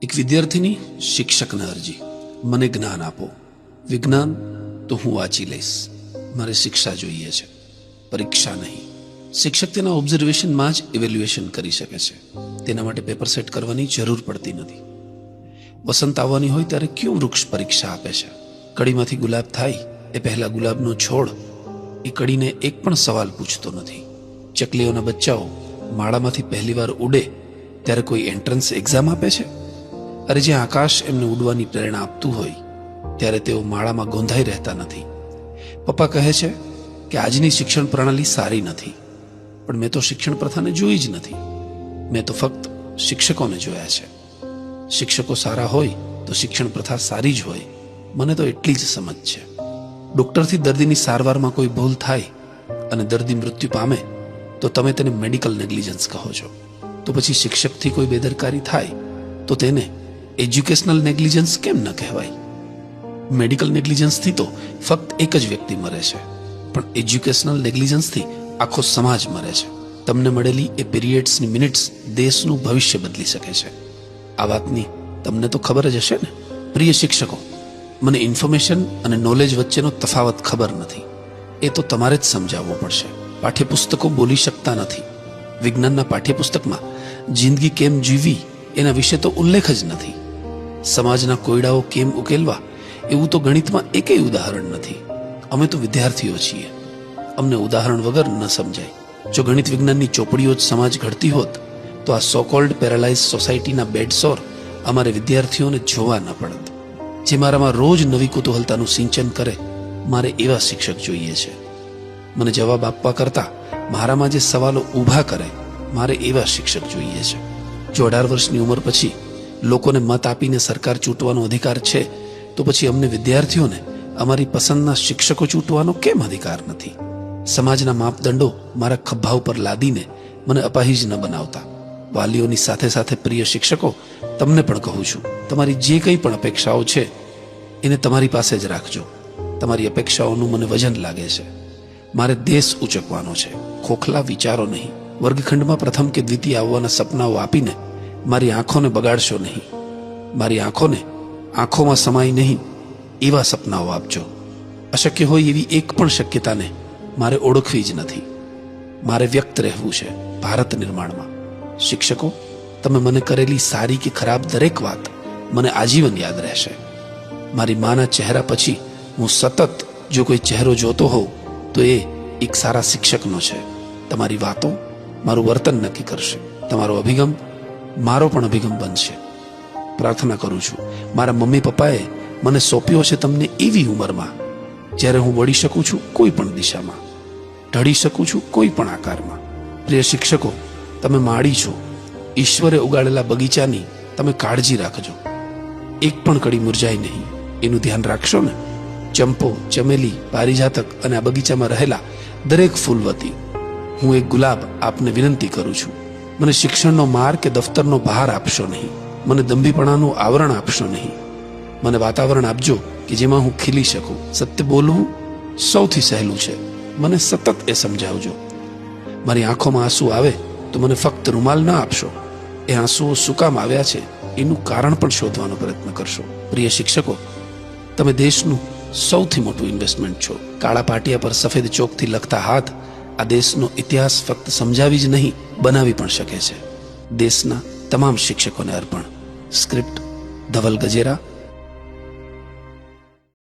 એક વિદ્યાર્થીની શિક્ષકને અરજી, મને જ્ઞાન આપો. વિજ્ઞાન તો હું વાંચી લઈશ, મારે શિક્ષા જોઈએ છે, પરીક્ષા નહીં. શિક્ષક તેના ઓબ્ઝર્વેશનમાં જ ઇવેલ્યુએશન કરી શકે છે. તેના માટે પેપર સેટ કરવાની જરૂર પડતી નથી. વસંત આવવાની હોય ત્યારે કયું વૃક્ષ પરીક્ષા આપે છે? કડીમાંથી ગુલાબ થાય એ પહેલા ગુલાબનો છોડ એ કડીને એક પણ સવાલ પૂછતો નથી. ચકલીઓના બચ્ચાઓ માળામાંથી પહેલીવાર ઉડે ત્યારે કોઈ એન્ટ્રન્સ એક્ઝામ આપે છે? અરે જે આકાશ એમને ઉડવાની પ્રેરણા આપતું હોય ત્યારે તેઓ માળામાં ગોંધાઈ રહેતા નથી. પપ્પા કહે છે કે આજની શિક્ષણ પ્રણાલી સારી નથી, પણ મેં તો શિક્ષણ પ્રથાને જોઈ જ નથી. મેં તો ફક્ત શિક્ષકોને જોયા છે. શિક્ષકો સારા હોય તો શિક્ષણ પ્રથા સારી જ હોય, મને તો એટલી જ સમજ છે. ડોક્ટરથી દર્દીની સારવારમાં કોઈ ભૂલ થાય અને દર્દી મૃત્યુ પામે તો તમે તેને મેડિકલ નેગ્લિજન્સ કહો છો. તો પછી શિક્ષકથી કોઈ બેદરકારી થાય તો તેને એજ્યુકેશનલ નેગ્લિજન્સ કેમ ન કહેવાય? મેડિકલ નેગ્લિજન્સથી તો ફક્ત એક જ વ્યક્તિ મરે છે, પણ એજ્યુકેશનલ નેગ્લિજન્સથી આખો સમાજ મરે છે. તમને મળેલી એ પીરિયડ્સની મિનિટ્સ દેશનું ભવિષ્ય બદલી શકે છે. આ વાતની તમને તો ખબર જ હશે ને? પ્રિય શિક્ષકો, મને ઇન્ફોર્મેશન અને નોલેજ વચ્ચેનો તફાવત ખબર નથી. એ તો તમારે જ સમજાવવો પડશે. પાઠ્યપુસ્તકો બોલી શકતા નથી. વિજ્ઞાનના પાઠ્યપુસ્તકમાં જિંદગી કેમ જીવવી એના વિશે તો ઉલ્લેખ જ નથી. સમાજના કોયડાઓ કેમ ઉકેલવા એવું તો ગણિતમાં એકેય ઉદાહરણ નથી. અમે તો વિદ્યાર્થીઓ છીએ, અમને ઉદાહરણ વગર ન સમજાય. જો ગણિત વિજ્ઞાનની ચોપડીઓ જ સમાજ ઘડતી હોત તો આ સો કોલ્ડ પેરાલાઇઝ સોસાયટીના બેડસોર અમારે વિદ્યાર્થીઓને જોવા ન પડત. જે મારામાં રોજ નવી કુતૂહલતાનું સિંચન કરે, મારે એવા શિક્ષક જોઈએ છે. મને જવાબ આપવા કરતા મારામાં જે સવાલો ઊભા કરે, મારે એવા શિક્ષક જોઈએ છે. જો 18 વર્ષની ઉંમર પછી લોકોને મત આપીને સરકાર ચૂંટવાનો અધિકાર છે, તો પછી અમને વિદ્યાર્થીઓને અમારી પસંદના શિક્ષકો ચૂંટવાનો કેમ અધિકાર નથી? સમાજના માપદંડો મારા ખભા ઉપર લાદીને મને અપાહિજ ન બનાવતા. વાલીઓની સાથે સાથે પ્રિય શિક્ષકો, તમને પણ કહું છું, તમારી જે કંઈ પણ અપેક્ષાઓ છે એને તમારી પાસે જ રાખજો. તમારી અપેક્ષાઓનું મને વજન લાગે છે. મારે દેશ ઉચકવાનો છે, ખોખલા વિચારો નહીં. વર્ગખંડમાં પ્રથમ કે દ્વિતીય આવવાના સપનાઓ આપીને મારી આંખોને બગાડશો નહીં. મારી આંખોને આંખોમાં સમાય નહીં એવા સપનાઓ આપજો. અશક્ય હોય એવી એક પણ શક્યતાને મારે ઓળખવી જ નથી. મારે વ્યક્ત રહેવું છે ભારત નિર્માણમાં. શિક્ષકો, તમે મને કરેલી સારી કે ખરાબ દરેક વાત મને આજીવન યાદ રહેશે. મારી માના ચહેરા પછી હું સતત જો કોઈ ચહેરો જોતો હોઉં તો એ એક સારા શિક્ષકનો છે. તમારી વાતો મારું વર્તન નક્કી કરશે. તમારો અભિગમ મારો પણ અભિગમ બનશે. પ્રાર્થના કરું છું, મારા મમ્મી પપ્પાએ મને સોંપ્યો છે તમને એવી ઉંમરમાં જ્યારે હું વળી શકું છું કોઈ પણ દિશામાં, ઢળી શકું છું કોઈ પણ આકારમાં. પ્રિય શિક્ષકો, તમે માળી છો, ઈશ્વરે ઉગાડેલા બગીચાની તમે કાળજી રાખજો. એક પણ કડી મુરઝાય નહીં એનું ધ્યાન રાખશો ને? ચંપો, ચમેલી, પારિજાતક અને આ બગીચામાં રહેલા દરેક ફૂલ વતી હું એક ગુલાબ આપને વિનંતી કરું છું. મને શિક્ષણનો માર કે દફતરનો ભાર આપશો નહીં. મને દંભીપણાનું આવરણ આપશો નહીં. મને વાતાવરણ આપજો કે જેમાં હું ખીલી શકું. સત્ય બોલવું સૌથી સહેલું છે, મને સતત એ સમજાવજો. મારી આંખોમાં આંસુ આવે તો મને ફક્ત રૂમાલ ન આપશો. એ આંસુઓ શું કામ આવ્યા છે એનું કારણ પણ શોધવાનો પ્રયત્ન કરશો. પ્રિય શિક્ષકો, તમે દેશનું સૌથી મોટું ઇન્વેસ્ટમેન્ટ છો. કાળા પાટિયા પર સફેદ ચોકથી લખતા હાથ આ દેશનો ઇતિહાસ ફક્ત સમજાવી જ નહીં, બનાવી પણ શકે છે. દેશના તમામ શિક્ષકોને અર્પણ. સ્ક્રિપ્ટ ધવલ ગજેરા,